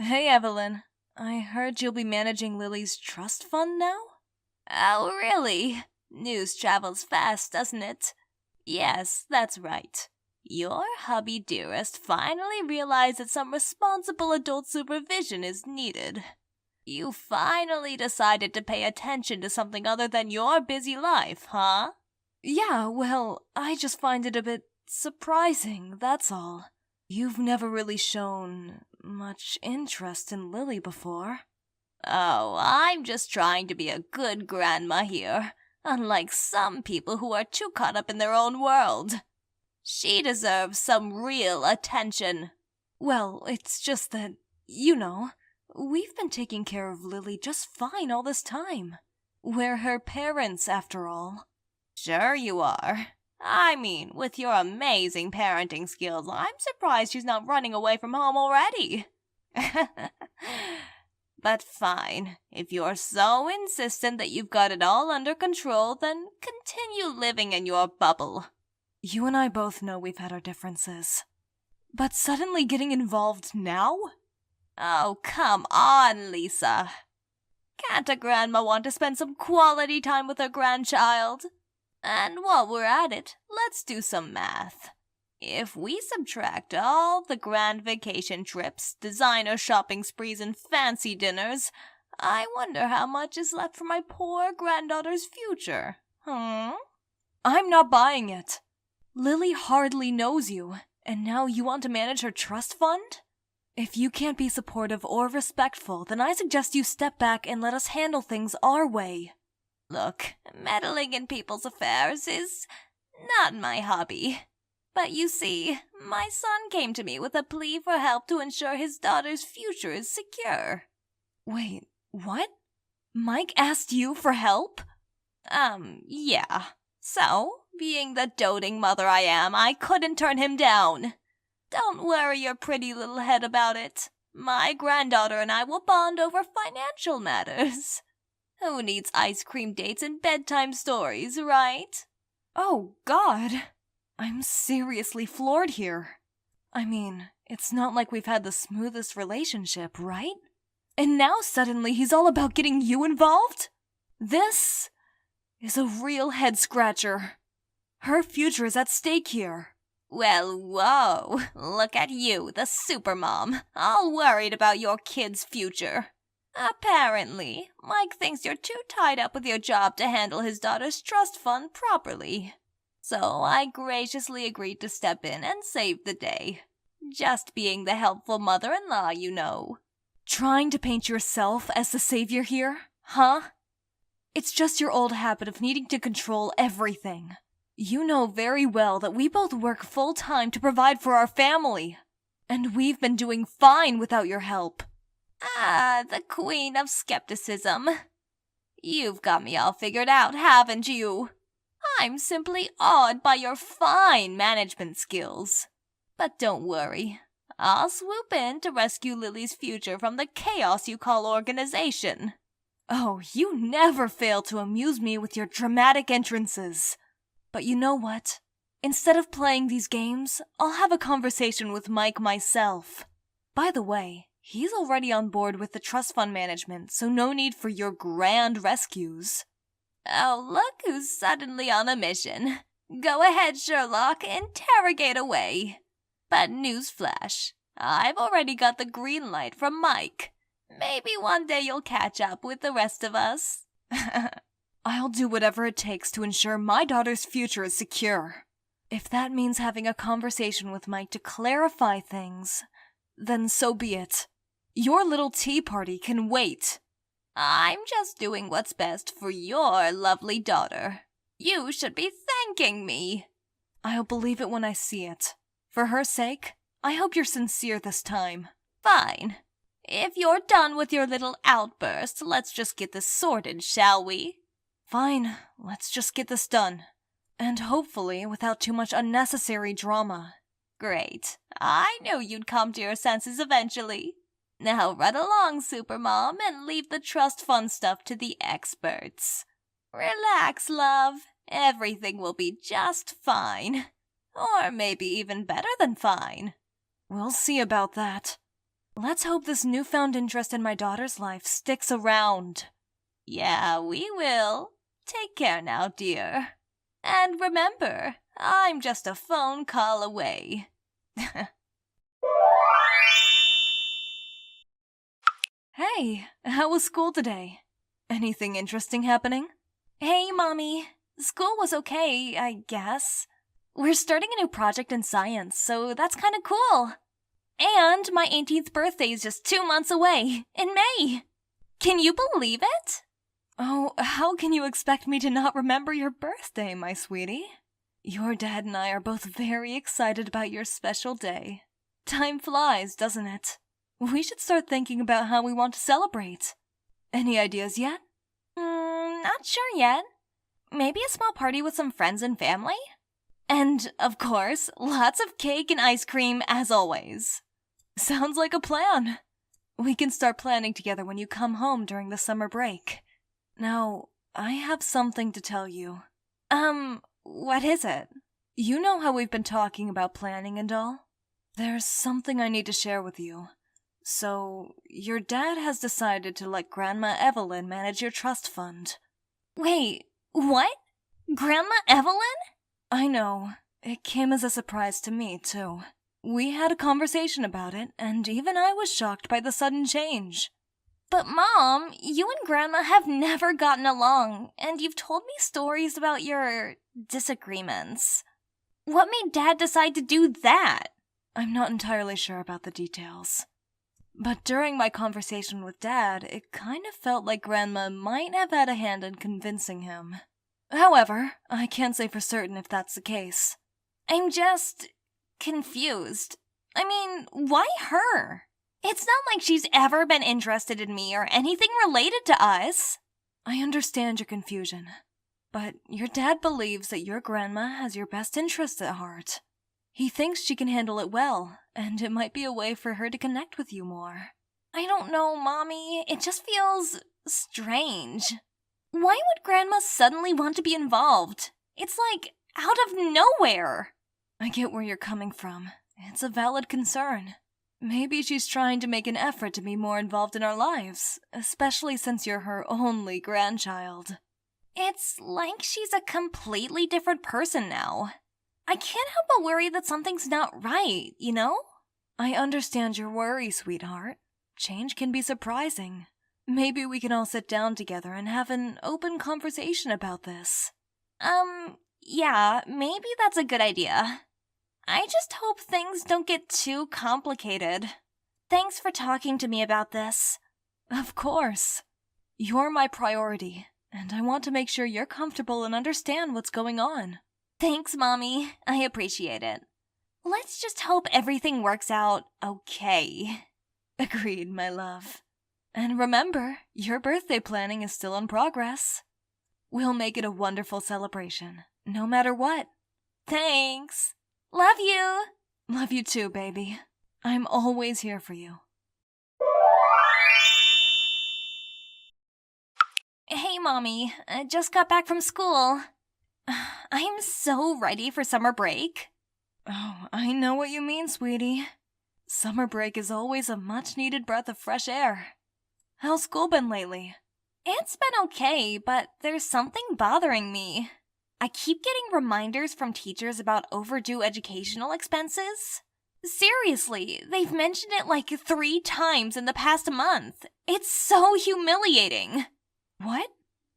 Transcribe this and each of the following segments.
Hey, Evelyn. I heard you'll be managing Lily's trust fund now? Oh, really? News travels fast, doesn't it? Yes, that's right. Your hubby dearest finally realized that some responsible adult supervision is needed. You finally decided to pay attention to something other than your busy life, huh? Yeah, well, I just find it a bit surprising, that's all. You've never really shown much interest in Lily before. Oh, I'm just trying to be a good grandma here, unlike some people who are too caught up in their own world. She deserves some real attention. Well, it's just that, we've been taking care of Lily just fine all this time. We're her parents, after all. Sure you are. I mean, with your amazing parenting skills, I'm surprised she's not running away from home already. But fine, if you're so insistent that you've got it all under control, then continue living in your bubble. You and I both know we've had our differences. But suddenly getting involved now? Oh, come on, Lisa. Can't a grandma want to spend some quality time with her grandchild? And while we're at it, let's do some math. If we subtract all the grand vacation trips, designer shopping sprees, and fancy dinners, I wonder how much is left for my poor granddaughter's future. I'm not buying it. Lily hardly knows you, and now you want to manage her trust fund? If you can't be supportive or respectful, then I suggest you step back and let us handle things our way. Look, meddling in people's affairs is not my hobby. But you see, my son came to me with a plea for help to ensure his daughter's future is secure. Wait, what? Mike asked you for help? Yeah. So, being the doting mother I am, I couldn't turn him down. Don't worry your pretty little head about it. My granddaughter and I will bond over financial matters. Who needs ice cream dates and bedtime stories, right? Oh, God. I'm seriously floored here. I mean, it's not like we've had the smoothest relationship, right? And now suddenly he's all about getting you involved? This is a real head-scratcher. Her future is at stake here. Well, whoa, look at you, the supermom, all worried about your kid's future. Apparently, Mike thinks you're too tied up with your job to handle his daughter's trust fund properly. So I graciously agreed to step in and save the day. Just being the helpful mother-in-law, you know. Trying to paint yourself as the savior here, huh? It's just your old habit of needing to control everything. You know very well that we both work full-time to provide for our family. And we've been doing fine without your help. Ah, the queen of skepticism. You've got me all figured out, haven't you? I'm simply awed by your fine management skills. But don't worry, I'll swoop in to rescue Lily's future from the chaos you call organization. Oh, you never fail to amuse me with your dramatic entrances. But you know what? Instead of playing these games, I'll have a conversation with Mike myself. By the way, he's already on board with the trust fund management, so no need for your grand rescues. Oh, look who's suddenly on a mission. Go ahead, Sherlock, interrogate away. But newsflash, I've already got the green light from Mike. Maybe one day you'll catch up with the rest of us. I'll do whatever it takes to ensure my daughter's future is secure. If that means having a conversation with Mike to clarify things, then so be it. Your little tea party can wait. I'm just doing what's best for your lovely daughter. You should be thanking me. I'll believe it when I see it. For her sake, I hope you're sincere this time. Fine. If you're done with your little outburst, let's just get this sorted, shall we? Fine, let's just get this done. And hopefully without too much unnecessary drama. Great. I knew you'd come to your senses eventually. Now run along, Supermom, and leave the trust fund stuff to the experts. Relax, love. Everything will be just fine. Or maybe even better than fine. We'll see about that. Let's hope this newfound interest in my daughter's life sticks around. Yeah, we will. Take care now, dear. And remember, I'm just a phone call away. Hey, how was school today? Anything interesting happening? Hey, Mommy. School was okay, I guess. We're starting a new project in science, so that's kind of cool. And my 18th birthday is just 2 months away, in May. Can you believe it? Oh, how can you expect me to not remember your birthday, my sweetie? Your dad and I are both very excited about your special day. Time flies, doesn't it? We should start thinking about how we want to celebrate. Any ideas yet? Not sure yet. Maybe a small party with some friends and family? And, of course, lots of cake and ice cream as always. Sounds like a plan. We can start planning together when you come home during the summer break. Now, I have something to tell you. What is it? You know how we've been talking about planning and all? There's something I need to share with you. So, your dad has decided to let Grandma Evelyn manage your trust fund. Wait, what? Grandma Evelyn? I know. It came as a surprise to me, too. We had a conversation about it, and even I was shocked by the sudden change. But Mom, you and Grandma have never gotten along, and you've told me stories about your disagreements. What made Dad decide to do that? I'm not entirely sure about the details. But during my conversation with Dad, it kind of felt like Grandma might have had a hand in convincing him. However, I can't say for certain if that's the case. I'm just confused. I mean, why her? It's not like she's ever been interested in me or anything related to us. I understand your confusion, but your dad believes that your grandma has your best interests at heart. He thinks she can handle it well, and it might be a way for her to connect with you more. I don't know, Mommy. It just feels strange. Why would Grandma suddenly want to be involved? It's like out of nowhere. I get where you're coming from. It's a valid concern. Maybe she's trying to make an effort to be more involved in our lives, especially since you're her only grandchild. It's like she's a completely different person now. I can't help but worry that something's not right, you know? I understand your worry, sweetheart. Change can be surprising. Maybe we can all sit down together and have an open conversation about this. Yeah, maybe that's a good idea. I just hope things don't get too complicated. Thanks for talking to me about this. Of course. You're my priority, and I want to make sure you're comfortable and understand what's going on. Thanks, Mommy. I appreciate it. Let's just hope everything works out okay. Agreed, my love. And remember, your birthday planning is still in progress. We'll make it a wonderful celebration, no matter what. Thanks. Love you. Love you too, baby. I'm always here for you. Hey, Mommy. I just got back from school. I'm so ready for summer break. Oh, I know what you mean, sweetie. Summer break is always a much-needed breath of fresh air. How's school been lately? It's been okay, but there's something bothering me. I keep getting reminders from teachers about overdue educational expenses. Seriously, they've mentioned it like 3 times in the past month. It's so humiliating. What?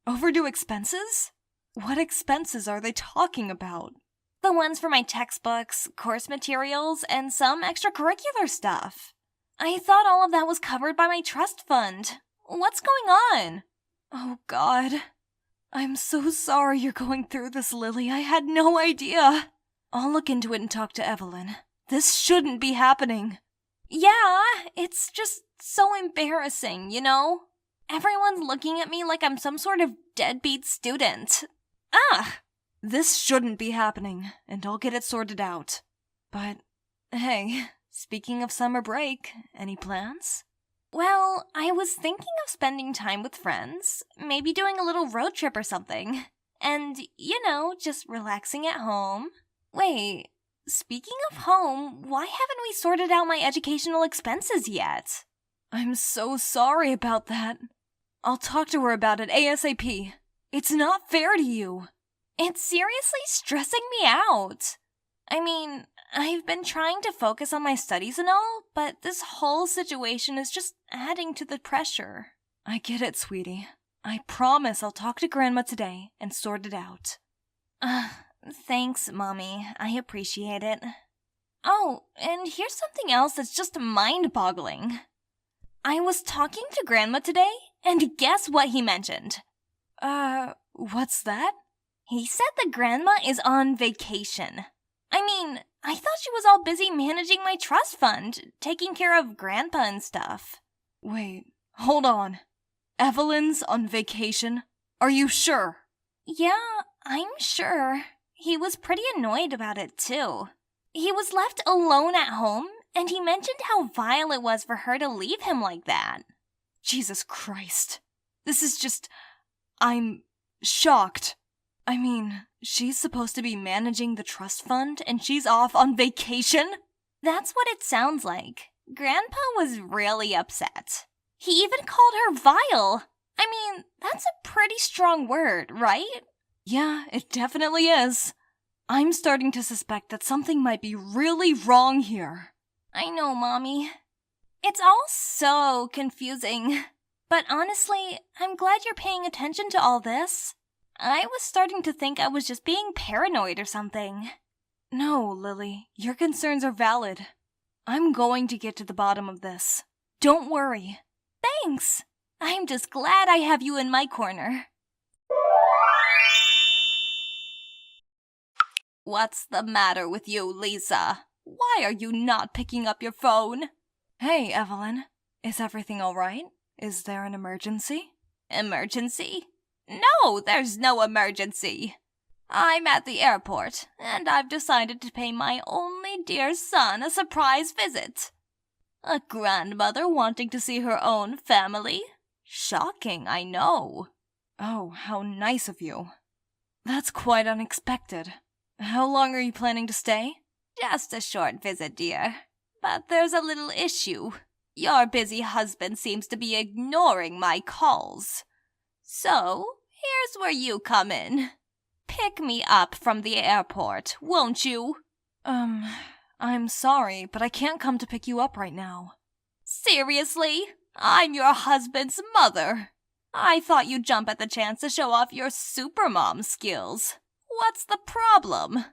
Overdue expenses? What expenses are they talking about? The ones for my textbooks, course materials, and some extracurricular stuff. I thought all of that was covered by my trust fund. What's going on? Oh, God. I'm so sorry you're going through this, Lily. I had no idea. I'll look into it and talk to Evelyn. This shouldn't be happening. Yeah, it's just so embarrassing, you know? Everyone's looking at me like I'm some sort of deadbeat student. Ah! This shouldn't be happening, and I'll get it sorted out. But, hey, speaking of summer break, any plans? Well, I was thinking of spending time with friends, maybe doing a little road trip or something. And, just relaxing at home. Wait, speaking of home, why haven't we sorted out my educational expenses yet? I'm so sorry about that. I'll talk to her about it ASAP. It's not fair to you. It's seriously stressing me out. I mean, I've been trying to focus on my studies and all, but this whole situation is just adding to the pressure. I get it, sweetie. I promise I'll talk to Grandma today and sort it out. Thanks, Mommy. I appreciate it. Oh, and here's something else that's just mind-boggling. I was talking to Grandma today, and guess what he mentioned? What's that? He said that Grandma is on vacation. I mean, I thought she was all busy managing my trust fund, taking care of Grandpa and stuff. Wait, hold on. Evelyn's on vacation? Are you sure? Yeah, I'm sure. He was pretty annoyed about it, too. He was left alone at home, and he mentioned how vile it was for her to leave him like that. Jesus Christ. This is just... I'm shocked. I mean, she's supposed to be managing the trust fund, and she's off on vacation? That's what it sounds like. Grandpa was really upset. He even called her vile. I mean, that's a pretty strong word, right? Yeah, it definitely is. I'm starting to suspect that something might be really wrong here. I know, Mommy. It's all so confusing. But honestly, I'm glad you're paying attention to all this. I was starting to think I was just being paranoid or something. No, Lily, your concerns are valid. I'm going to get to the bottom of this. Don't worry. Thanks. I'm just glad I have you in my corner. What's the matter with you, Lisa? Why are you not picking up your phone? Hey, Evelyn. Is everything all right? Is there an emergency? Emergency? No, there's no emergency. I'm at the airport, and I've decided to pay my only dear son a surprise visit. A grandmother wanting to see her own family? Shocking, I know. Oh, how nice of you. That's quite unexpected. How long are you planning to stay? Just a short visit, dear. But there's a little issue. Your busy husband seems to be ignoring my calls. So, here's where you come in. Pick me up from the airport, won't you? I'm sorry, but I can't come to pick you up right now. Seriously? I'm your husband's mother. I thought you'd jump at the chance to show off your supermom skills. What's the problem?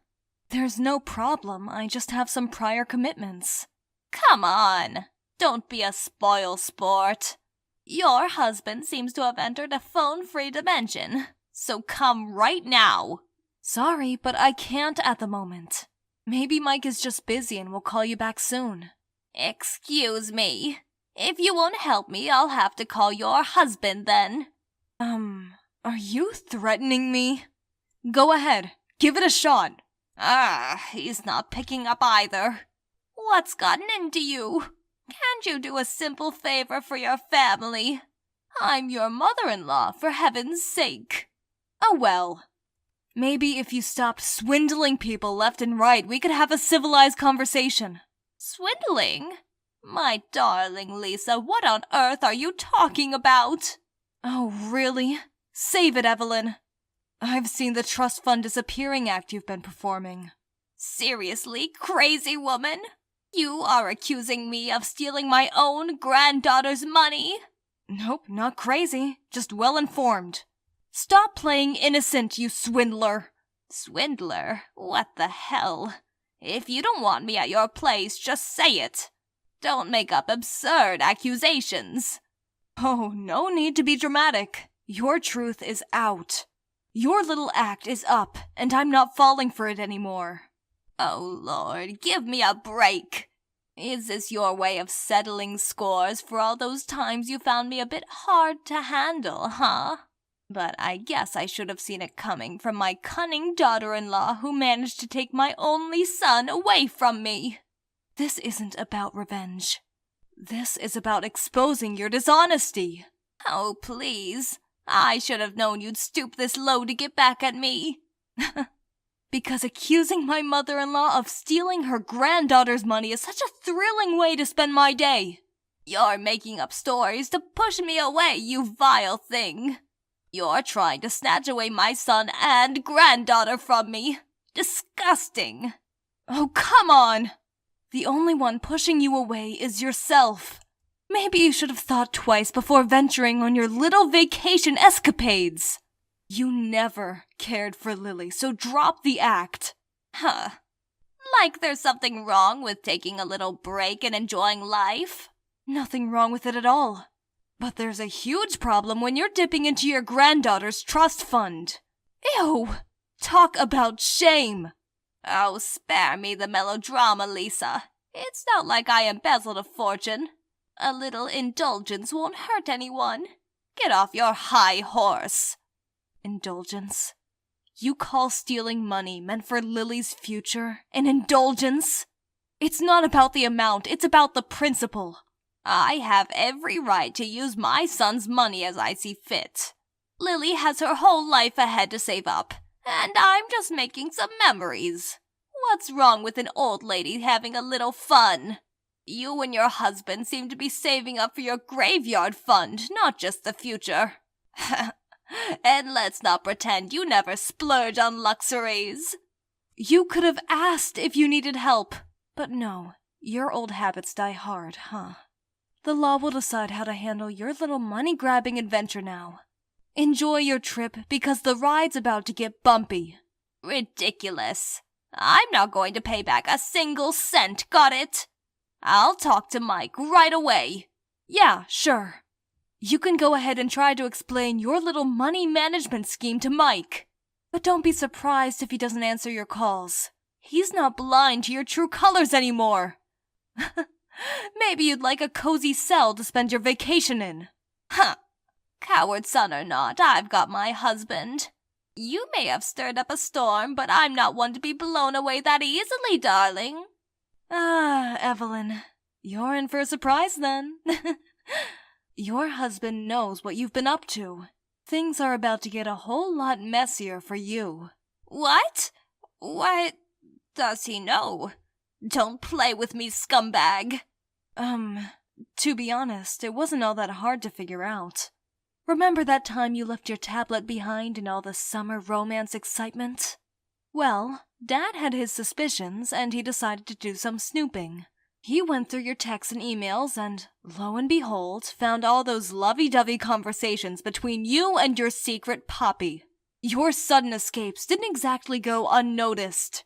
There's no problem, I just have some prior commitments. Come on, don't be a spoil sport. Your husband seems to have entered a phone-free dimension, so come right now. Sorry, but I can't at the moment. Maybe Mike is just busy and will call you back soon. Excuse me. If you won't help me, I'll have to call your husband then. Are you threatening me? Go ahead, give it a shot. He's not picking up either. What's gotten into you? Can't you do a simple favor for your family? I'm your mother-in-law, for heaven's sake. Oh well. Maybe if you stopped swindling people left and right, we could have a civilized conversation. Swindling? My darling Lisa, what on earth are you talking about? Oh, really? Save it, Evelyn. I've seen the trust fund disappearing act you've been performing. Seriously, crazy woman? You are accusing me of stealing my own granddaughter's money? Nope, not crazy, just well-informed. Stop playing innocent, you swindler. Swindler? What the hell? If you don't want me at your place, just say it. Don't make up absurd accusations. Oh, no need to be dramatic. Your truth is out. Your little act is up, and I'm not falling for it anymore. Oh, Lord, give me a break. Is this your way of settling scores for all those times you found me a bit hard to handle, huh? But I guess I should have seen it coming from my cunning daughter-in-law who managed to take my only son away from me. This isn't about revenge. This is about exposing your dishonesty. Oh, please. I should have known you'd stoop this low to get back at me. Because accusing my mother-in-law of stealing her granddaughter's money is such a thrilling way to spend my day. You're making up stories to push me away, you vile thing. You're trying to snatch away my son and granddaughter from me. Disgusting. Oh, come on. The only one pushing you away is yourself. Maybe you should have thought twice before venturing on your little vacation escapades. You never cared for Lily, so drop the act. Huh. Like there's something wrong with taking a little break and enjoying life? Nothing wrong with it at all. But there's a huge problem when you're dipping into your granddaughter's trust fund. Ew! Talk about shame! Oh, spare me the melodrama, Lisa. It's not like I embezzled a fortune. A little indulgence won't hurt anyone. Get off your high horse. Indulgence? You call stealing money meant for Lily's future an indulgence? It's not about the amount, it's about the principle. I have every right to use my son's money as I see fit. Lily has her whole life ahead to save up, and I'm just making some memories. What's wrong with an old lady having a little fun? You and your husband seem to be saving up for your graveyard fund, not just the future. And let's not pretend you never splurge on luxuries. You could have asked if you needed help, but no, your old habits die hard, huh? The law will decide how to handle your little money-grabbing adventure now. Enjoy your trip because the ride's about to get bumpy. Ridiculous. I'm not going to pay back a single cent, got it? I'll talk to Mike right away. Yeah, sure. You can go ahead and try to explain your little money management scheme to Mike. But don't be surprised if he doesn't answer your calls. He's not blind to your true colors anymore. Maybe you'd like a cozy cell to spend your vacation in. Huh. Coward son or not, I've got my husband. You may have stirred up a storm, but I'm not one to be blown away that easily, darling. Ah, Evelyn, you're in for a surprise then. Your husband knows what you've been up to. Things are about to get a whole lot messier for you. What? What does he know? Don't play with me, scumbag. To be honest, it wasn't all that hard to figure out. Remember that time you left your tablet behind in all the summer romance excitement? Well, Dad had his suspicions, and he decided to do some snooping. He went through your texts and emails and, lo and behold, found all those lovey-dovey conversations between you and your secret Poppy. Your sudden escapes didn't exactly go unnoticed.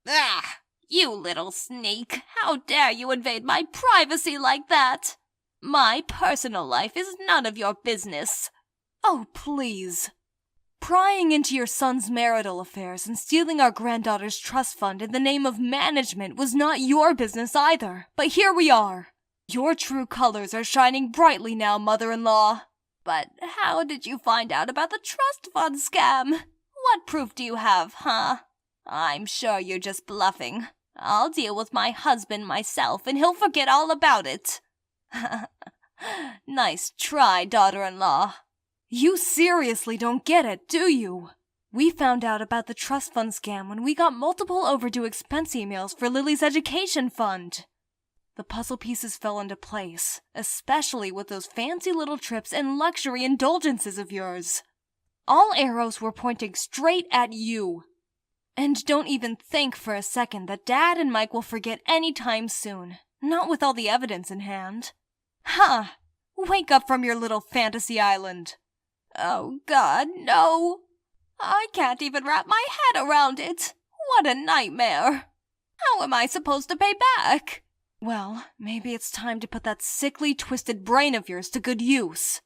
Ah! You little sneak! How dare you invade my privacy like that? My personal life is none of your business. Oh, please. Prying into your son's marital affairs and stealing our granddaughter's trust fund in the name of management was not your business either, but here we are. Your true colors are shining brightly now, mother-in-law. But how did you find out about the trust fund scam? What proof do you have, huh? I'm sure you're just bluffing. I'll deal with my husband myself, and he'll forget all about it. Nice try, daughter-in-law. You seriously don't get it, do you? We found out about the trust fund scam when we got multiple overdue expense emails for Lily's education fund. The puzzle pieces fell into place, especially with those fancy little trips and luxury indulgences of yours. All arrows were pointing straight at you. And don't even think for a second that Dad and Mike will forget any time soon, not with all the evidence in hand. Ha! Wake up from your little fantasy island. Oh, God, no. I can't even wrap my head around it. What a nightmare. How am I supposed to pay back? Well, maybe it's time to put that sickly, twisted brain of yours to good use.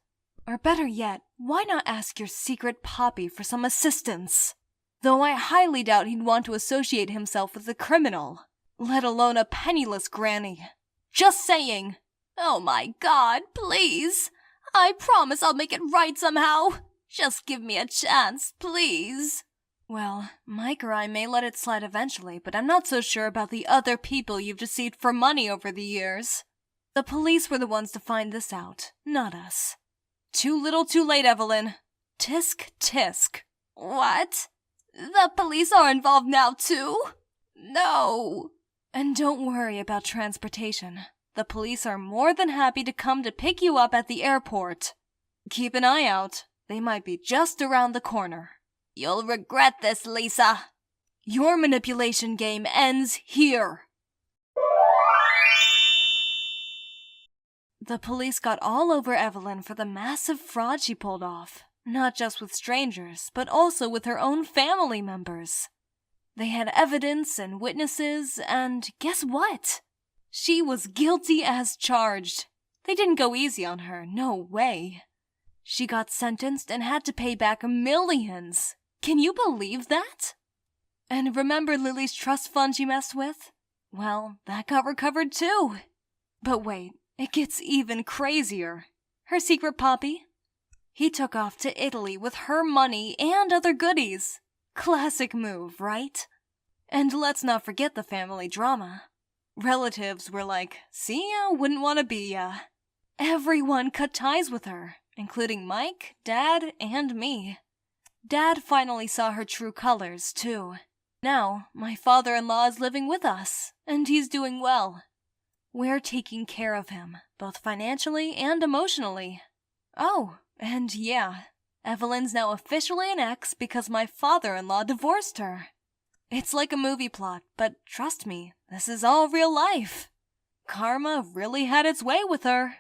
Or better yet, why not ask your secret Poppy for some assistance? Though I highly doubt he'd want to associate himself with a criminal, let alone a penniless granny. Just saying. Oh my God, please. I promise I'll make it right somehow. Just give me a chance, please. Well, Mike or I may let it slide eventually, but I'm not so sure about the other people you've deceived for money over the years. The police were the ones to find this out, not us. Too little too late, Evelyn. Tisk, tisk. What? The police are involved now, too? No. And don't worry about transportation. The police are more than happy to come to pick you up at the airport. Keep an eye out. They might be just around the corner. You'll regret this, Lisa. Your manipulation game ends here. The police got all over Evelyn for the massive fraud she pulled off, not just with strangers, but also with her own family members. They had evidence and witnesses, and guess what? She was guilty as charged. They didn't go easy on her, no way. She got sentenced and had to pay back millions. Can you believe that? And remember Lily's trust fund she messed with? Well, that got recovered too. But wait, it gets even crazier. Her secret puppy? He took off to Italy with her money and other goodies. Classic move, right? And let's not forget the family drama. Relatives were like, see ya, wouldn't want to be ya. Everyone cut ties with her, including Mike, Dad, and me. Dad finally saw her true colors, too. Now, my father-in-law is living with us, and he's doing well. We're taking care of him, both financially and emotionally. Oh, and yeah, Evelyn's now officially an ex because my father-in-law divorced her. It's like a movie plot, but trust me, this is all real life. Karma really had its way with her.